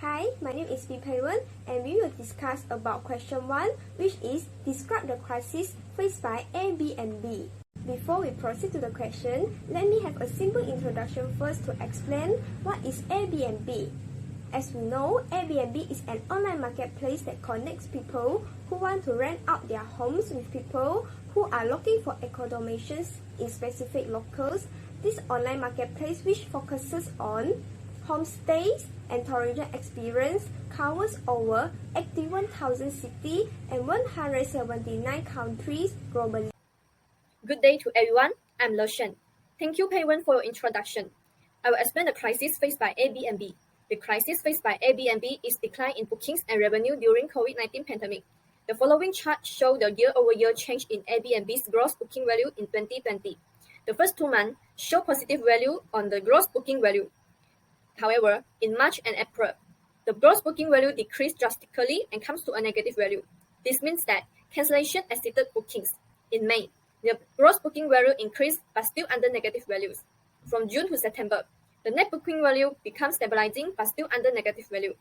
Hi, my name is Peiwen and we will discuss about question 1, which is describe the crisis faced by Airbnb. Before we proceed to the question, let me have a simple introduction first to explain what is Airbnb. As we know, Airbnb is an online marketplace that connects people who want to rent out their homes with people who are looking for accommodations in specific locales. This online marketplace, which focuses on homestays and tourism experience, covers over 81,000 cities and 179 countries globally. Good day to everyone. I'm Leshan. Thank you, Peiwen, for your introduction. I will explain the crisis faced by Airbnb. The crisis faced by Airbnb is decline in bookings and revenue during COVID-19 pandemic. The following chart shows the year-over-year change in Airbnb's gross booking value in 2020. The first 2 months show positive value on the gross booking value. However, in March and April, the gross booking value decreased drastically and comes to a negative value. This means that cancellation exceeded bookings. In May, the gross booking value increased but still under negative values. From June to September, the net booking value becomes stabilizing but still under negative value.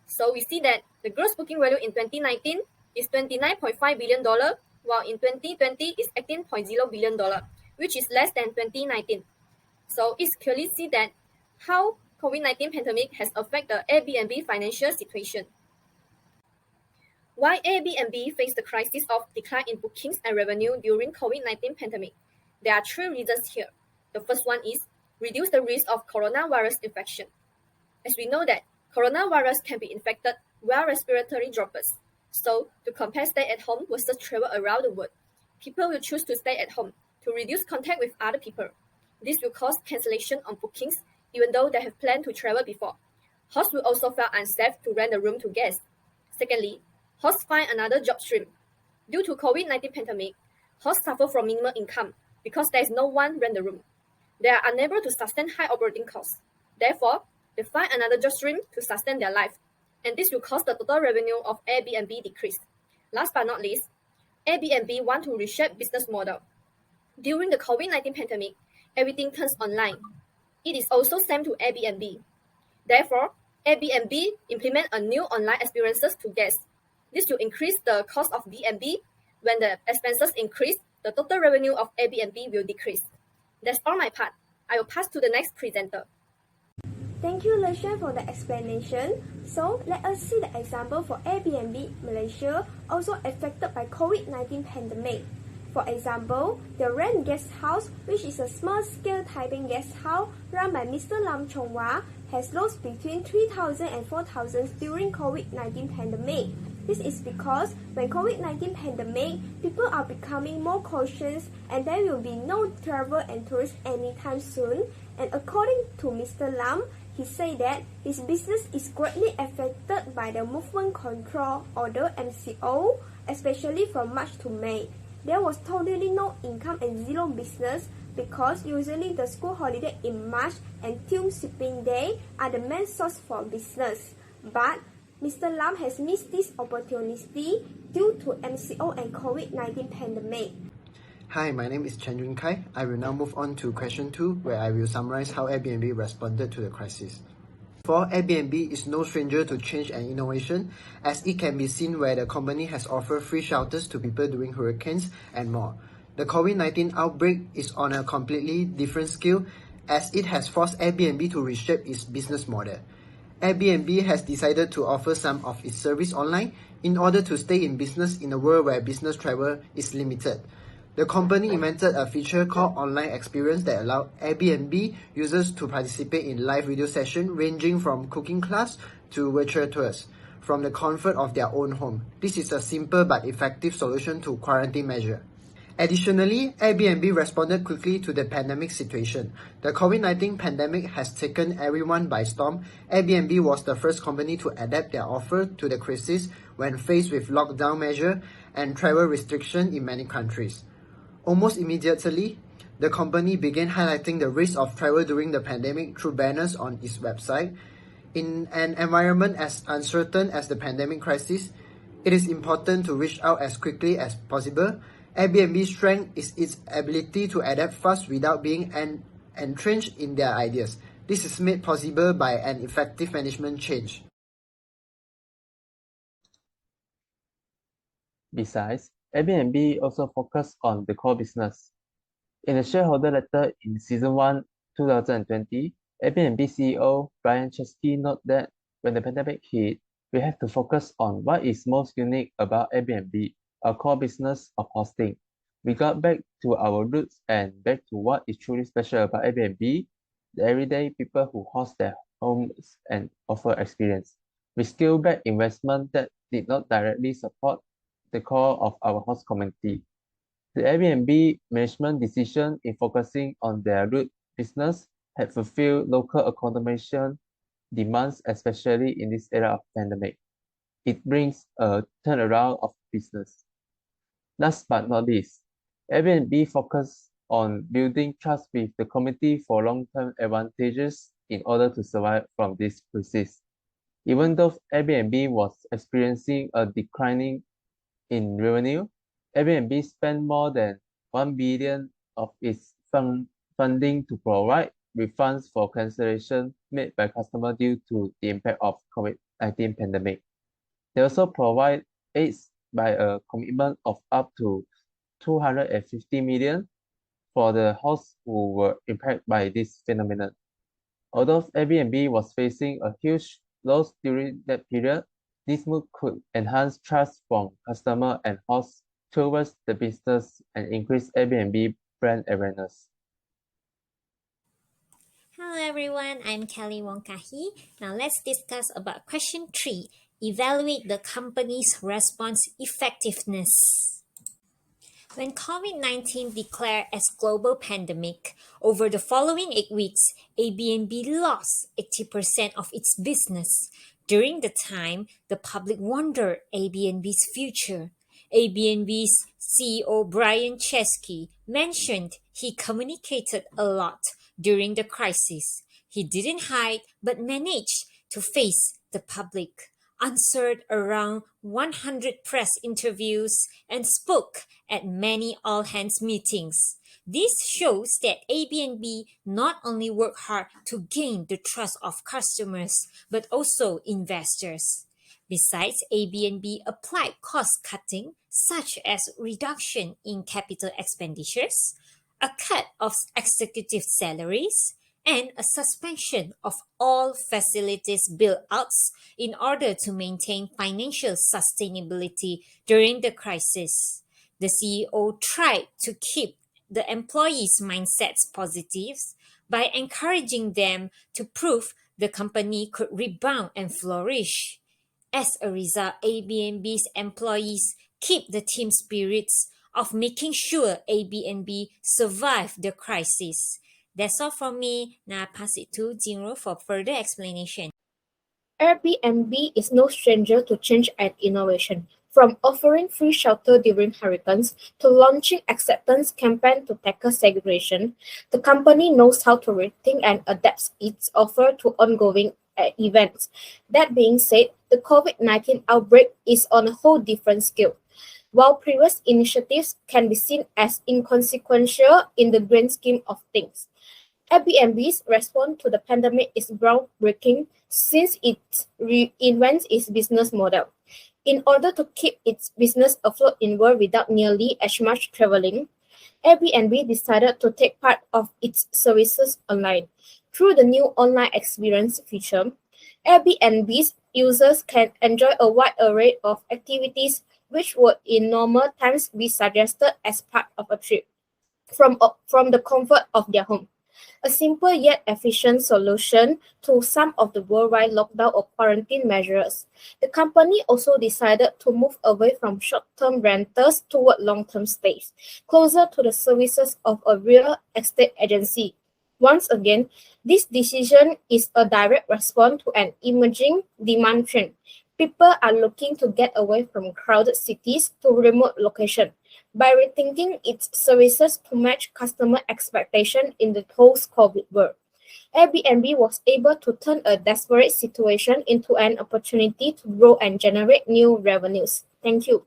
So we see that the gross booking value in 2019 is $29.5 billion, while in 2020 is $18.0 billion, which is less than 2019. So it's clearly see that how COVID-19 pandemic has affected the Airbnb financial situation. Why Airbnb faced the crisis of decline in bookings and revenue during COVID-19 pandemic? There are 3 reasons here. The first one is reduce the risk of coronavirus infection. As we know that coronavirus can be infected via respiratory droplets. So to compare stay at home versus travel around the world, people will choose to stay at home to reduce contact with other people. This will cause cancellation on bookings even though they have planned to travel before. Hosts will also feel unsafe to rent a room to guests. Secondly, hosts find another job stream. Due to COVID-19 pandemic, hosts suffer from minimal income because there is no one rent the room. They are unable to sustain high operating costs. Therefore, they find another job stream to sustain their life, and this will cause the total revenue of Airbnb decrease. Last but not least, Airbnb want to reshape business model. During the COVID-19 pandemic, everything turns online. It is also same to Airbnb. Therefore, Airbnb implement a new online experiences to guests. This will increase the cost of B&B. When the expenses increase, the total revenue of Airbnb will decrease. That's all my part. I will pass to the next presenter. Thank you, Leshan, for the explanation. So, let us see the example for Airbnb Malaysia, also affected by COVID-19 pandemic. For example, the Rent Guest House, which is a small-scale Taipei guest house run by Mr. Lam Chonghua, has lost between 3,000 and 4,000 during COVID-19 pandemic. This is because when COVID-19 pandemic, people are becoming more cautious and there will be no travel and tourists anytime soon. And according to Mr. Lam, he said that his business is greatly affected by the Movement Control Order (MCO), especially from March to May. There was totally no income and zero business because usually the school holiday in March and Thanksgiving Day are the main source for business. But Mr. Lam has missed this opportunity due to MCO and COVID-19 pandemic. Hi, my name is Chen Yun Kai. I will now move on to question 2, where I will summarize how Airbnb responded to the crisis. For Airbnb is no stranger to change and innovation, as it can be seen where the company has offered free shelters to people during hurricanes and more. The COVID-19 outbreak is on a completely different scale, as it has forced Airbnb to reshape its business model. Airbnb has decided to offer some of its service online in order to stay in business in a world where business travel is limited. The company invented a feature called Online Experience that allowed Airbnb users to participate in live video sessions ranging from cooking class to virtual tours from the comfort of their own home. This is a simple but effective solution to quarantine measure. Additionally, Airbnb responded quickly to the pandemic situation. The COVID-19 pandemic has taken everyone by storm. Airbnb was the first company to adapt their offer to the crisis when faced with lockdown measures and travel restrictions in many countries. Almost immediately, the company began highlighting the risk of travel during the pandemic through banners on its website. In an environment as uncertain as the pandemic crisis, it is important to reach out as quickly as possible. Airbnb's strength is its ability to adapt fast without being entrenched in their ideas. This is made possible by an effective management change. Besides, Airbnb also focused on the core business. In a shareholder letter in Season 1, 2020, Airbnb CEO Brian Chesky noted that when the pandemic hit, we have to focus on what is most unique about Airbnb, our core business of hosting. We got back to our roots and back to what is truly special about Airbnb, the everyday people who host their homes and offer experience. We scaled back investment that did not directly support the core of our host community. The Airbnb management decision in focusing on their root business had fulfilled local accommodation demands, especially in this era of pandemic. It brings a turnaround of business. Last but not least, Airbnb focused on building trust with the community for long-term advantages in order to survive from this crisis. Even though Airbnb was experiencing a declining in revenue, Airbnb spent more than 1 billion of its funding to provide refunds for cancellation made by customers due to the impact of COVID-19 pandemic. They also provide aids by a commitment of up to 250 million for the hosts who were impacted by this phenomenon. Although Airbnb was facing a huge loss during that period, this move could enhance trust from customers and hosts towards the business and increase Airbnb brand awareness. Hello everyone, I'm Kelly Wongkahi. Now let's discuss about question 3. Evaluate the company's response effectiveness. When COVID-19 declared as global pandemic, over the following 8 weeks, Airbnb lost 80% of its business. During the time, the public wondered Airbnb's future. Airbnb's CEO Brian Chesky mentioned he communicated a lot during the crisis. He didn't hide but managed to face the public, answered around 100 press interviews, and spoke at many all-hands meetings. This shows that Airbnb not only worked hard to gain the trust of customers, but also investors. Besides, Airbnb applied cost-cutting, such as reduction in capital expenditures, a cut of executive salaries, and a suspension of all facilities build-outs in order to maintain financial sustainability during the crisis. The CEO tried to keep the employees' mindsets positive by encouraging them to prove the company could rebound and flourish. As a result, Airbnb's employees keep the team spirits of making sure Airbnb survived the crisis. That's all from me. Now I pass it to Jinro for further explanation. Airbnb is no stranger to change and innovation. From offering free shelter during hurricanes to launching acceptance campaign to tackle segregation, the company knows how to rethink and adapt its offer to ongoing events. That being said, the COVID-19 outbreak is on a whole different scale. While previous initiatives can be seen as inconsequential in the grand scheme of things, Airbnb's response to the pandemic is groundbreaking since it reinvents its business model. In order to keep its business afloat in world without nearly as much traveling, Airbnb decided to take part of its services online. Through the new online experience feature, Airbnb's users can enjoy a wide array of activities which would in normal times be suggested as part of a trip from the comfort of their home. A simple yet efficient solution to some of the worldwide lockdown or quarantine measures. The company also decided to move away from short-term rentals toward long-term stays, closer to the services of a real estate agency. Once again, this decision is a direct response to an emerging demand trend. People are looking to get away from crowded cities to remote locations. By rethinking its services to match customer expectations in the post-COVID world, Airbnb was able to turn a desperate situation into an opportunity to grow and generate new revenues. Thank you.